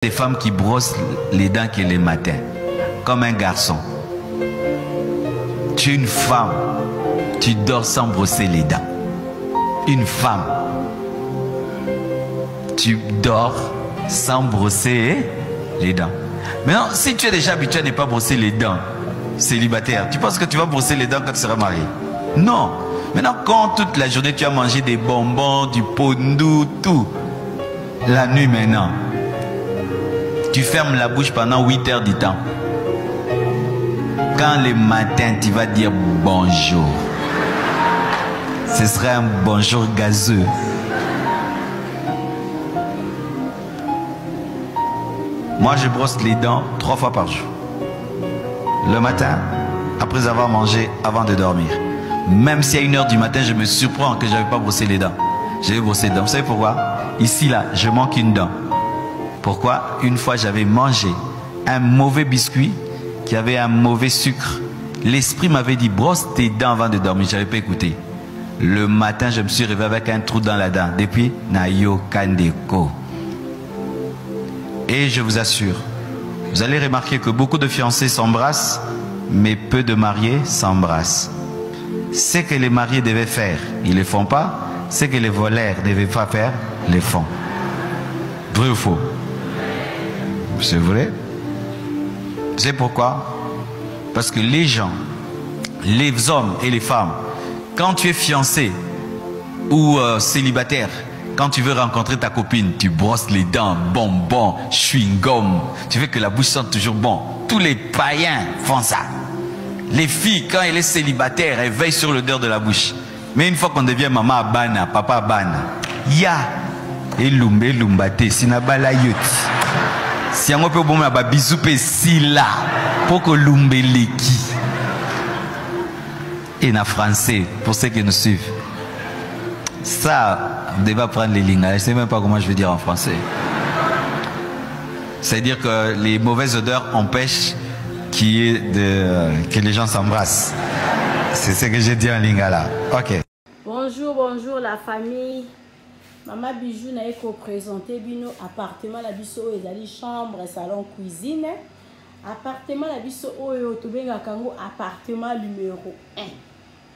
Des femmes qui brossent les dents que les matins, comme un garçon. Tu es une femme, tu dors sans brosser les dents. Une femme, tu dors sans brosser les dents. Maintenant, si tu es déjà habitué à ne pas brosser les dents, célibataire, tu penses que tu vas brosser les dents quand tu seras marié? Non. Maintenant, quand toute la journée tu as mangé des bonbons, du pondou, tout, la nuit maintenant, tu fermes la bouche pendant 8 heures du temps. Quand le matin, tu vas dire bonjour, ce sera un bonjour gazeux. Moi, je brosse les dents 3 fois par jour. Le matin, après avoir mangé, avant de dormir. Même si à 1 heure du matin, je me surprends que je n'avais pas brossé les dents. Je vais brosser les dents. Vous savez pourquoi? Ici, là, je manque une dent. Pourquoi? Une fois, j'avais mangé un mauvais biscuit qui avait un mauvais sucre. L'esprit m'avait dit, brosse tes dents avant de dormir. Je n'avais pas écouté. Le matin, je me suis réveillé avec un trou dans la dent. Depuis, Nayo Kandeko. Et je vous assure, vous allez remarquer que beaucoup de fiancés s'embrassent, mais peu de mariés s'embrassent. Ce que les mariés devaient faire, ils ne le font pas. Ce que les voleurs ne devaient pas faire, ils le font. Vrai ou faux? C'est vrai. C'est pourquoi? Parce que les gens, les hommes et les femmes, quand tu es fiancé ou célibataire, quand tu veux rencontrer ta copine, tu brosses les dents, bonbons, chewing-gum. Tu veux que la bouche sente toujours bon. Tous les païens font ça. Les filles, quand elle est célibataire, elles veillent sur l'odeur de la bouche. Mais une fois qu'on devient maman abana, papa abana, ya et lumbate, sinabala yoti. Si on peut bon ma bisou pe si là pour que lumbeleki. Et en français pour ceux qui nous suivent. Ça, on devait prendre les lignes. Je ne sais même pas comment je vais dire en français. C'est-à-dire que les mauvaises odeurs empêchent que les gens s'embrassent. C'est ce que j'ai dit en lingala. Ok. Bonjour, bonjour la famille. Maman Bijou n'a pas présenté bino appartement la biso ezali chambre, salon, cuisine. Appartement la biso oyo tobenga kango appartement numéro 1.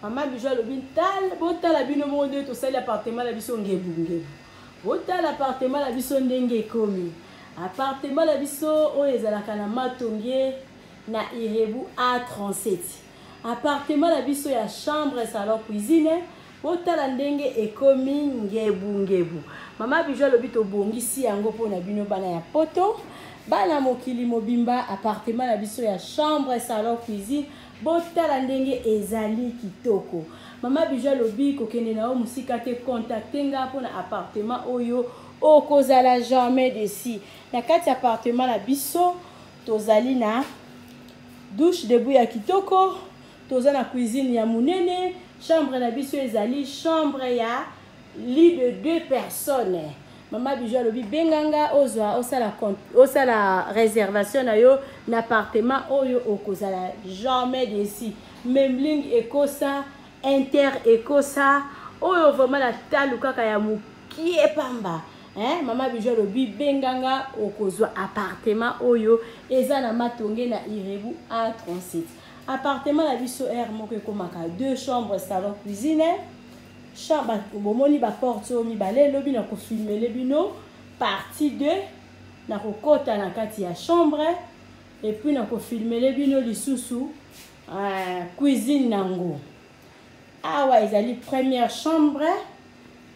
Maman Bijou a lobi tal bota la bino monde to sali appartement la biso ngebunge. Bota l'appartement la biso ndenge komi. Appartement la biso oyo ezalaka na Matonge na Irebu A37. Appartement la biso ya chambre, salon, cuisine. Bota ndenge ekomi ngebu. Mama Bijou lobi to bongisi yango pona bino bana ya poto. Bana mokili mobimba appartement la biso ya chambre, salon, cuisine. Bota ndenge ezali kitoko. Mama Bijou lobi kokende na o musika te contacter nga pona appartement oyo okozala jamais desi. Na kati appartement la biso tozali na douche debout ya kitoko, toza na cuisine ya munene. Chambre la biso ezali chambre ya lit de 2 personnes. Mama Bijou lobi benganga ozwa osala réservation na yo na appartement oyo okozala jamais desi. Même ligne ekosa, inter ekosa, oyo vraiment la talu kaka ya mukie pamba. Mama Bijou lobi benganga okozwa appartement oyo eza na Matonge na Irebu A37. Appartement la biso air moko komaka 2 chambres, salon, cuisine. Chambre bomoni ba porte mi balé lobi na ko filmer le bino partie 2 na ko kota na kati ya chambre et puis na ko filmer le bino lisusu cuisine nango. Awa ezali première chambre,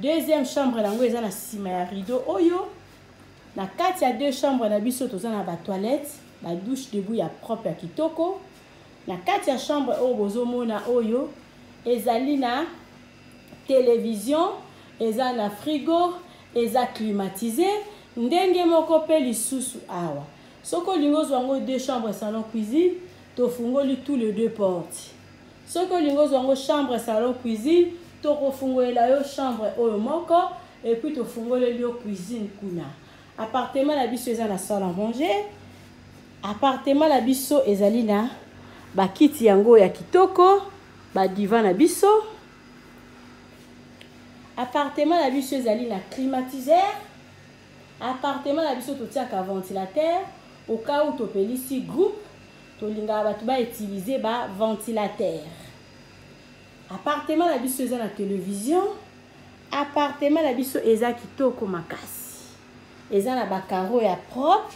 deuxième chambre nango eza na sima ya rideau oyo. Na kati ya 2 chambres na biso toza na ba toilette, ba douche debout ya propre ya kitoko. Na kati ya chambre oyo bozomona oyo ezali na télévision, eza na frigo, eza climatisé, ndenge moko pe lisusu awa. Soko lingo zwango 2 chambres, salon, cuisine, to fungoli tous les 2 portes. Soko lingo zwango chambre, salon, cuisine, to ko fungolela yo chambre oyo moko et puis to fungoli yo cuisine kuna. Appartement la biso eza na salle à manger. Appartement la biso ezali na bakiti yango ya kitoko, ba divan na biso. Appartement la biso ezali na climatiseur. appartement na biso totiaka ventilateur au cas où topelisi groupe tolinga bato ba utiliser ba ventilateur. Appartement na biso eza na télévision, appartement na biso eza kitoko makasi, eza na ba carreaux ya propre,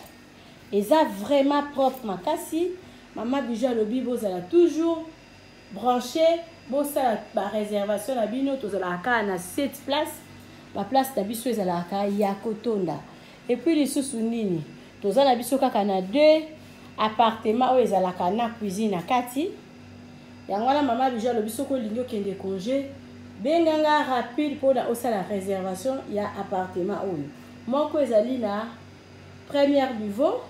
eza vraiment propre makasi. Maman Bijou alobi bozala toujours branché, bosala ba réservation na bino tozalaka na 7 places, ba place na biso ezalaka ya kotonda. Et puis lisusu nini tozala biso kaka na 2 appartements oyo ezalaka na cuisine na kati. Yango wana Maman Bijou alobi soko lingi okende congé benganga rapide mpona osala réservation ya appartement oyo. Moko ezali na première niveau,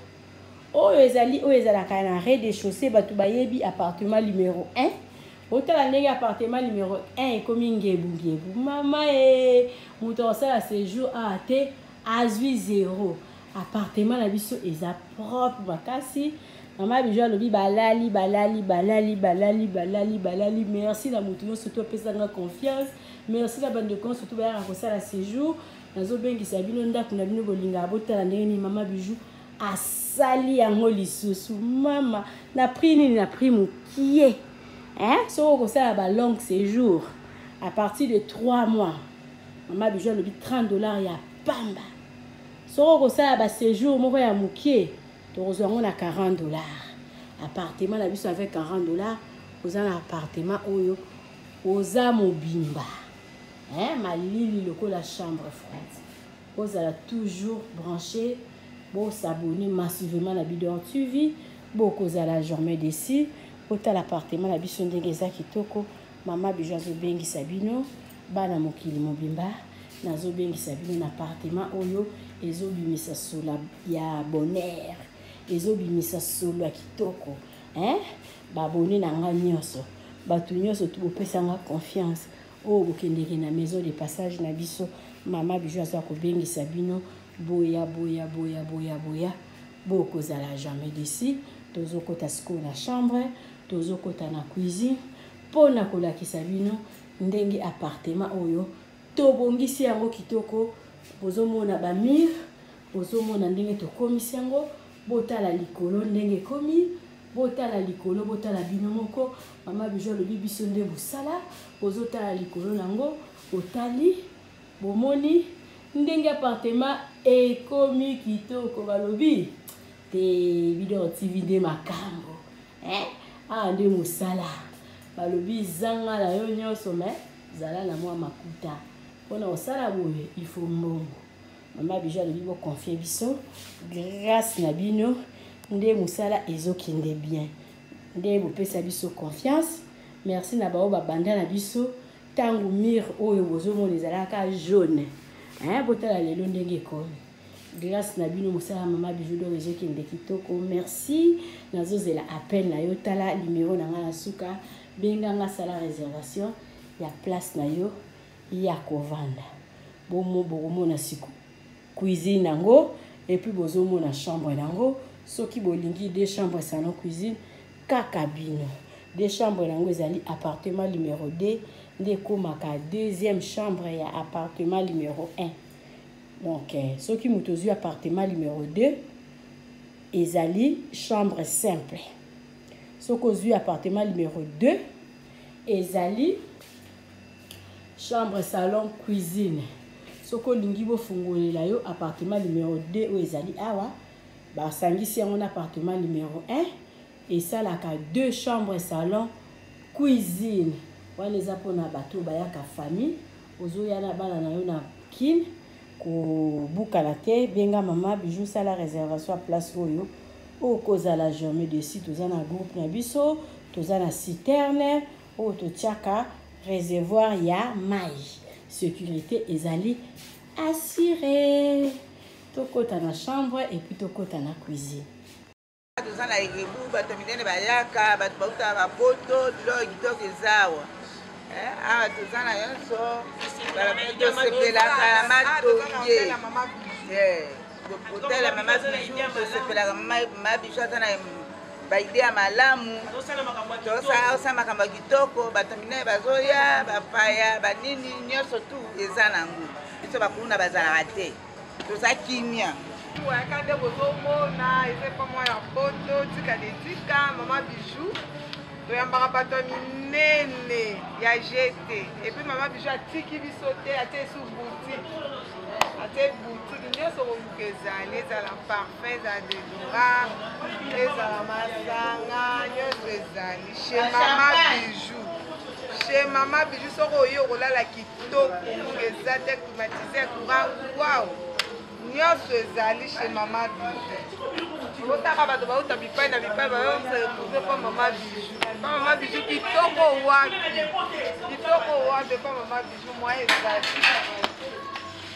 oyo ezalaka na rez-de-chaussée bato bayebi appartement numéro 1. Otala ndenge appartement numéro 1 ekomi ngebu mama moto osala séjour a te azwi 0. Appartement na biso eza propre makasi. Maman Bijou alobi balali. Merci na moto nyonso to pesanga confiance. Merci na bande de compte surtout bayaka kosala séjour. Nazo bengisa bino ndako na bino bolinga botala ndenge ni Maman Bijou asali yango lisusu. Mama na prix nini na prix mokie. So kosala ba long séjour à partir de 3 mois. Maman Bijou alobi $30 ya pamba. So kosala ba séjour moko ya mokie tozwango na $40. Appartement na biso avec $40 oza na appartement oyo oza mobimba. Malili lokola chambre froide. Ozala toujours branché, bo s'abonner massivement na Bidon TV, bo kozala jamais d'ici. Ota l'appartement na biso ndenge eza kitoko. Maman Bijou azobengisa bino bana mokili mobimba nazobengisa bino na appartement oyo ezobimisa solo ya bonheur, ezobimisa solo ya kitoko. Babone na nga nyonso bato nyonso tubopesanga confiance oyo bokendeke na maison de passage na biso. Maman Bijou aza kobengisa bino boya bokozala jamais d'ici. Tozokota sikoyo na chambre, tozokota na cuisine mpona kolakisa bino ndenge appartement oyo tobongisi yango kitoko. Bozomona bamir, bozomona ndenge tokomisi yango, botala likolo ndenge komi, botala likolo, botala bino moko. Maman Bijou alobi biso nde bosala, bozotala likolo nango, otali bomoni ndenge appartement ekomi kitoko. Balobi te Bidon TV nde makambo nde mosala. Balobi zanga na yo nyonso me zala na mwa makuta mpona osala boye il faut mbongo. Maman Bijou alobi boconfie biso grâce na bino nde mosala ezokende bien, nde bopesa biso confiance. Merci na bao babanda na biso tango mire oyo bozomona ezalaka jaune. Botala lelo ndenge ekomi grâce na bino mosala Maman Bijou do ezokende kitoko. Merci nazozela appel na yo, tala numéro na nga na suka, benganga sala réservation ya place na yo ya kovanda. Bomona siku cuisine nango et puis bozomona chambre nango. Soki bolingi 2 chambres salon cuisine kaka bino. 2 chambres nango ezali appartement numéro 2 nde komaka 2e chambre ya appartement numéro 1. Donc soki mutozui appartement numéro 2 ezali chambre simple. Soki ozui appartement numéro 2 ezali chambre salon cuisine. Soki olingi bofungolela yo appartement numéro 2 oyo ezali awa basangisi yango na appartement numéro 1 esalaka 2 chambres salon cuisine. Wana eza mpona bato bayaka famille ozoya na bana na yo na kine kobukana te, benga Maman Bijou sala réservation à place oyo okozala jamais d'ici. Toza na groupe na biso, toza na citerne oyo totiaka réservoir ya mai. Sécurité ezali assurée. Tokota na chambre et puis tokota na cuisine. Toza na erebu bato minene bayaka bato bauta bapoto bilo kitoko ezawa. Toza na yonso tosepelaka na matonge kotala Maman Bijou, tosepelaka Maman Bijou aza na baide ya malamu, tosala makambo kitoko. Bato minene bazoya bapaya banini nyonso tu eza nango biso bakulu na bazalaka te. toza kimia wakande bozomona eza pa mwa ya poto tika dedika mama bijou toyambaka bato ya minene ya jete epuis mama bijou atiki biso te atie esu boutique atie boutique nyonso koluka ezali ezala parfum ezala déodorant ezala masanga nyonso ezali chez mama bijou chez mama bijou soko oyi okolala kitoko eza te climatisé ya courant wow nyonso ezali chez mama bijou otaka bato bauta bipai na bipai bayoretrouve pa mama bijou pa mama bijou kitoko wapi pa mama bijou mwa ezali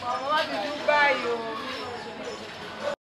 mama bijou bayo